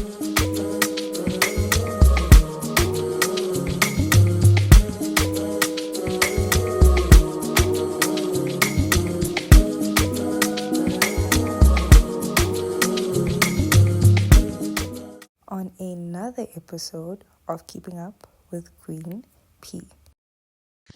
On another episode of Keeping Up with Queen P.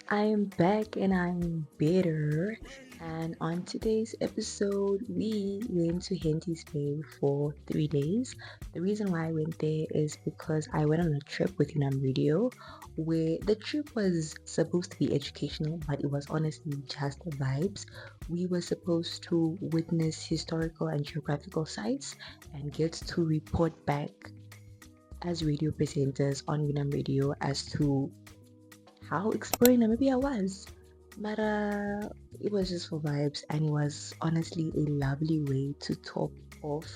I am back and I'm better. And on today's episode, we went to Henties Bay for 3 days. The reason why I went there is because I went on a trip with Unam Radio, where the trip was supposed to be educational, but it was honestly just vibes. We were supposed to witness historical and geographical sites and get to report back as radio presenters on Unam Radio as to how exploring Namibia was. But it was just for vibes, and it was honestly a lovely way to top off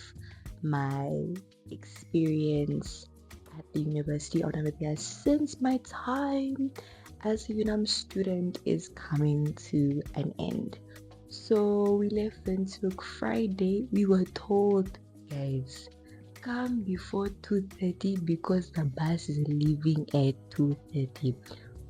my experience at the University of Namibia since my time as a UNAM student is coming to an end. So we left Windhoek Friday. We were told, guys, come before 2:30 because the bus is leaving at 2:30.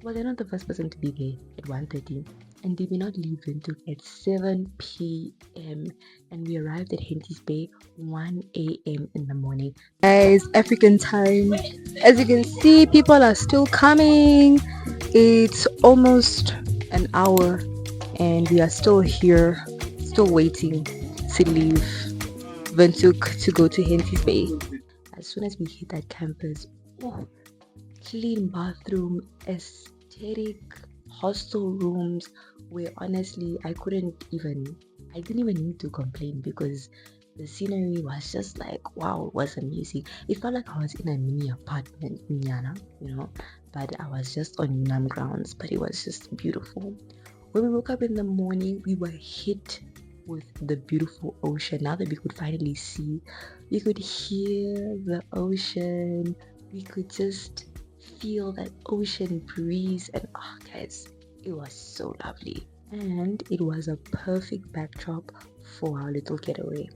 Well, they're not the first person to be there at 1:30, and they may not leave until at 7 p.m. And we arrived at Henties Bay 1 a.m. in the morning. Guys, African time. As you can see, people are still coming. It's almost an hour, and we are still here, still waiting to leave Windhoek to go to Henties Bay. As soon as we hit that campus, clean bathroom, aesthetic hostel rooms, where honestly I didn't even need to complain because the scenery was just like, wow, it was amazing. It felt like I was in a mini apartment in Yana, but I was just on Unam grounds, but it was just beautiful. When we woke up in the morning, we were hit with the beautiful ocean. Now that we could finally see, we could hear the ocean, we could just feel that ocean breeze, and guys, it was so lovely, and it was a perfect backdrop for our little getaway.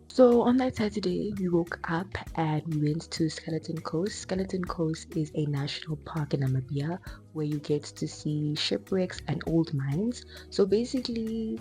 So on that Saturday, we woke up and we went to Skeleton Coast. Skeleton Coast is a national park in Namibia where you get to see shipwrecks and old mines. So basically,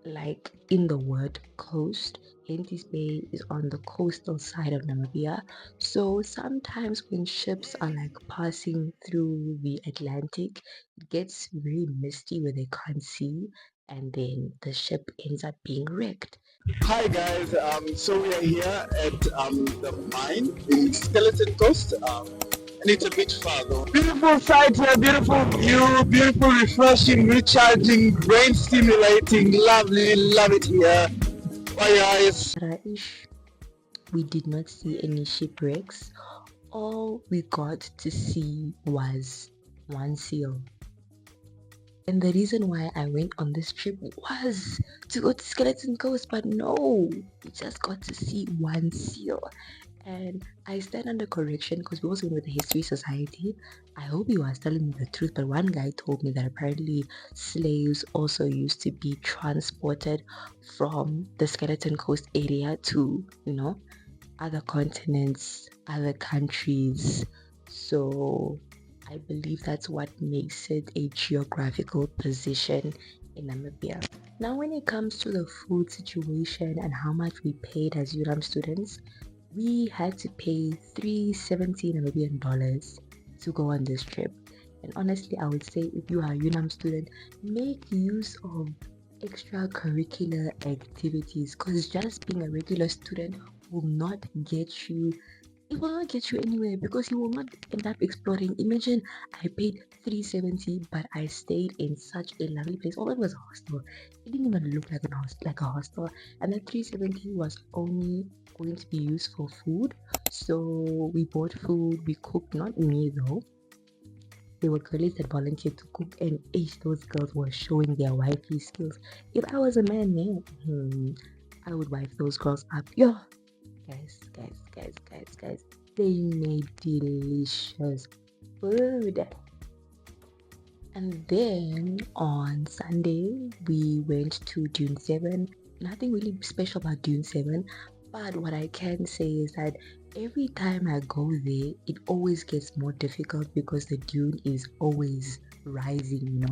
like in the word coast, Henties Bay is on the coastal side of Namibia. So sometimes when ships are like passing through the Atlantic, it gets very misty where they can't see, and then the ship ends up being wrecked. Hi guys, so we are here at the mine in Skeleton Coast, and it's a bit far though. Beautiful sight here, beautiful view, beautiful, refreshing, recharging, brain stimulating, lovely, love it here. Bye guys. We did not see any shipwrecks. All we got to see was one seal. And the reason why I went on this trip was to go to Skeleton Coast, but no, we just got to see one seal. And I stand under correction because we also went with the History Society. I hope he was telling me the truth, but one guy told me that apparently slaves also used to be transported from the Skeleton Coast area to, other continents, other countries. So I believe that's what makes it a geographical position in Namibia. Now, when it comes to the food situation and how much we paid as UNAM students, we had to pay $370 Namibian dollars to go on this trip. And honestly, I would say if you are a UNAM student, make use of extracurricular activities, because just being a regular student will not get you anywhere, because you will not end up exploring. Imagine I paid $370, but I stayed in such a lovely place. All it was a hostel. It didn't even look like a hostel, and that $370 was only going to be used for food. So we bought food, we cooked, not me though. There were girls that volunteered to cook, and those girls were showing their wifey skills. If I was a man, I would wife those girls up. Yo, guys, they made delicious food. And then on Sunday, we went to Dune 7. Nothing really special about Dune 7, But what I can say is that every time I go there, it always gets more difficult because the dune is always rising,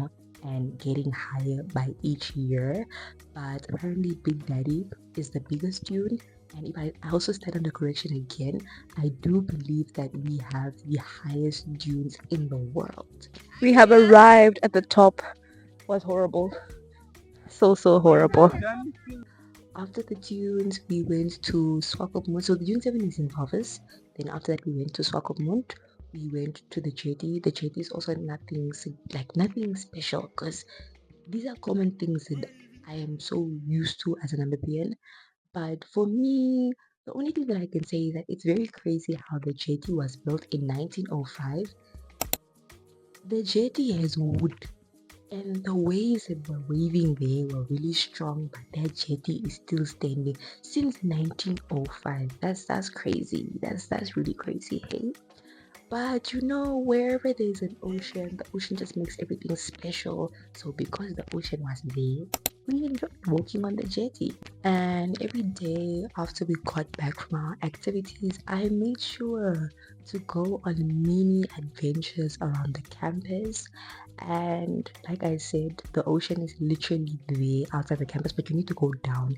and getting higher by each year. But apparently, Big Daddy is the biggest dune. And if I also stand on the correction again, I do believe that we have the highest dunes in the world. We have arrived at the top. Was horrible. So horrible. After the dunes, we went to Swakopmund. So the Dune 7 is in Hovis. Then after that, we went to Swakopmund. We went to the jetty. The jetty is also nothing special because these are common things that I am so used to as a Namibian. But for me, the only thing that I can say is that it's very crazy how the jetty was built in 1905. The jetty has wood, and the waves that were waving there were really strong, but that jetty is still standing since 1905. That's crazy. That's really crazy, hey? But wherever there's an ocean, the ocean just makes everything special. So because the ocean was there, we enjoyed walking on the jetty. And every day after we got back from our activities, I made sure to go on mini adventures around the campus. And like I said, the ocean is literally there outside the campus, but you need to go down.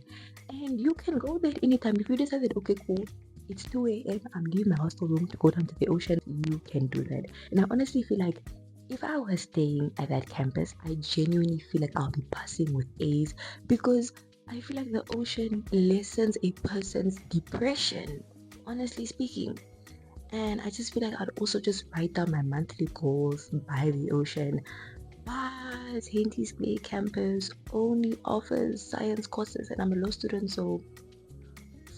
And you can go there anytime. If you decide that, okay, cool, it's 2 a.m., I'm leaving my hostel room to go down to the ocean, you can do that. And I honestly feel like if I was staying at that campus, I genuinely feel like I'll be passing with A's because I feel like the ocean lessens a person's depression, honestly speaking. And I just feel like I'd also just write down my monthly goals by the ocean. But Henties Bay campus only offers science courses, and I'm a law student, so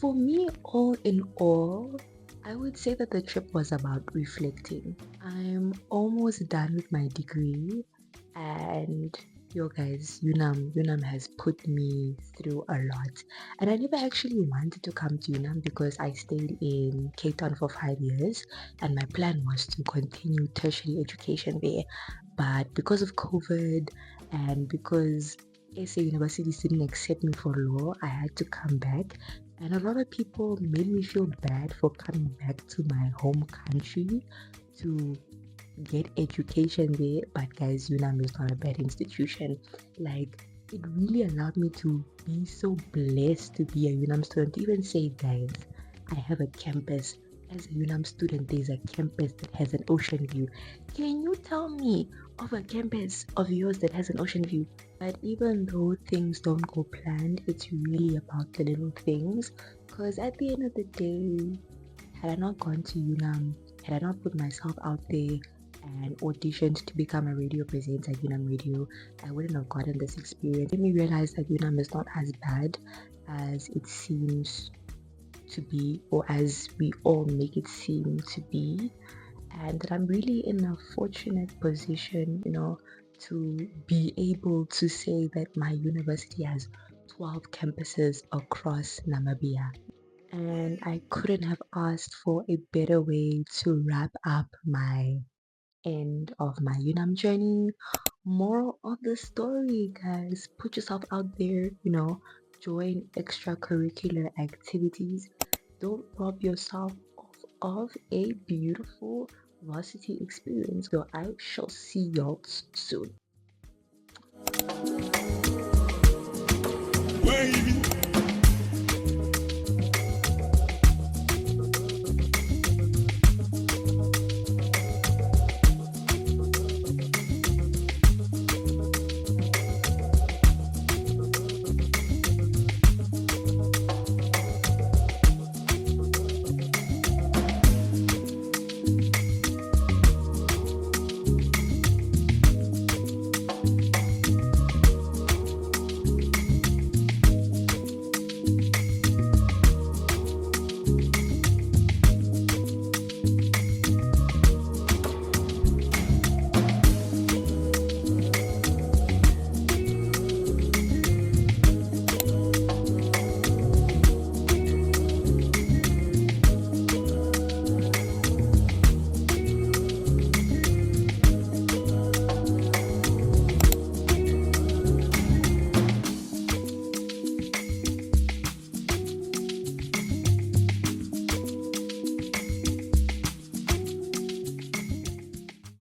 for me, all in all, I would say that the trip was about reflecting. I'm almost done with my degree, and yo guys, Unam has put me through a lot. And I never actually wanted to come to Unam because I stayed in Cape Town for 5 years, and my plan was to continue tertiary education there. But because of COVID and because SA universities didn't accept me for law, I had to come back. And a lot of people made me feel bad for coming back to my home country to get education there. But guys, UNAM is not a bad institution. Like, it really allowed me to be so blessed to be a UNAM student. To even say, guys, I have a campus. As a UNAM student, there's a campus that has an ocean view. Can you tell me of a campus of yours that has an ocean view? But even though things don't go planned, it's really about the little things. Because at the end of the day, had I not gone to UNAM, had I not put myself out there and auditioned to become a radio presenter at UNAM Radio, I wouldn't have gotten this experience. It made me realize that UNAM is not as bad as it seems to be, or as we all make it seem to be, and that I'm really in a fortunate position, to be able to say that my university has 12 campuses across Namibia. And I couldn't have asked for a better way to wrap up my end of my UNAM journey. Moral of the story, guys, put yourself out there, join extracurricular activities. Don't rob yourself of a beautiful varsity experience. So I shall see y'all soon.